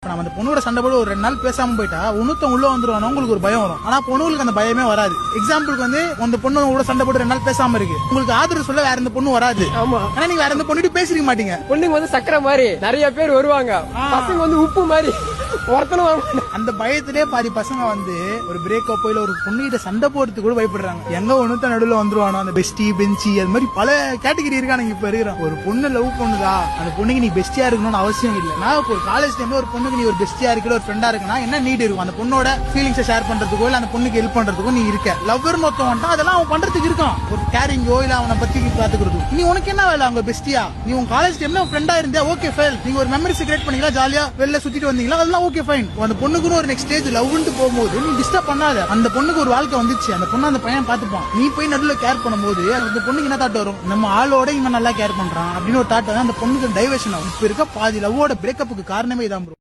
நம்ம அந்த பொண்ணோட சண்டை போட ஒரு 2 நாள் பேசாம போயிட்டா இன்னொருத்தவங்க உள்ள வந்துருவானோ உங்களுக்கு ஒரு பயம் வரும். ஆனா பொண்ணுங்களுக்கு அந்த பயமே வராது. எக்ஸாம்பிளுக்கு வந்து அந்த பொண்ணு கூட சண்டை போட்டு 2 நாள் பேசாம இருக்கு, உங்களுக்கு ஆதரவு சொல்ல வேற எந்த பொண்ணு வராது. ஆமா, ஆனா நீங்க வேற எந்த பொண்ணுட்டு பேசிருக்க மாட்டீங்க. பொண்ணுங்க வந்து சக்கரை மாதிரி நிறைய பேர் வருவாங்க, பசங்க வந்து உப்பு மாதிரி ஒருத்தனும். அந்த பயத்திலே பாதி பசங்க வந்து ஒரு பிரேக்கப் இல்ல ஒரு பொண்ணுகிட்ட சண்டை போடுறதுக்கு கூட பயப்படுறாங்க. எங்க ஒண்ணுத்த நடுவுல வந்துருவானோ அந்த பெஸ்டி பெஞ்சி அது மாதிரி பல கேட்டகரி இருக்கானுங்க இப்ப இருக்கிறான். ஒரு பொண்ணு லவ் பண்ணுதா அந்த பொண்ணுக்கு நீ பெஸ்டியா இருக்கணும்னு அவசியம் இல்லை. நான் இப்போ ஒரு காலேஜ் டைம்ல ஒரு பொண்ணுக்கு நீ ஒரு பெஸ்டியா இருக்கல ஒரு ஃப்ரெண்டா இருக்குன்னா என்ன நீட் இருக்கும்? அந்த பொண்ணோட ஃபீலிங்ஸை ஷேர் பண்றதுக்கோ இல்ல அந்த பொண்ணுக்கு ஹெல்ப் பண்றதுக்கோ நீ இருக்க. லவ்வர்னு ஒருத்தவன்ட்டா அதெல்லாம் அவன் பண்றதுக்கு இருக்கான். ஒரு கேரிங்கோ இல்ல அவனை பத்தி பாத்துக்கிறது. நீ உனக்கு என்ன வேலை அவங்க பெஸ்டியா? நீ உங்க காலேஜ் டைம்ல ஃப்ரெண்டா இருந்தா ஓகே ஃபைன், நீங்க ஒரு மெமரிஸ் கிரியேட் பண்ணிக்கலாம், ஜாலியா வெளில சுத்திட்டு வந்தீங்களா, அதெல்லாம் ஓகே ஃபைன். அந்த பொண்ணுக்கு ஒரு நெக்ஸ்ட் ஸ்டேஜ் லவ்னு போகும்போது நீ டிஸ்டர்ப் பண்ணாத. அந்த பொண்ணுக்கு ஒரு வாழ்க்கை வந்துச்சு, அந்த பொண்ணு அந்த பையன் பாத்துப்பான். நீ போய் நடுவுல கேர் பண்ணும்போது அந்த பொண்ணுக்கு என்ன தாட் வரும்? நம்ம ஆளோட இவன் நல்லா கேர் பண்றான் அப்படின்னு ஒரு தாட் வந்து அந்த பொண்ணுக்கு டைவர்ஷன் ஆகும். இப்ப இருக்க பாதி லவ்வோட பிரேக்கப்புக்கு காரணமே இதான் ப்ரோ.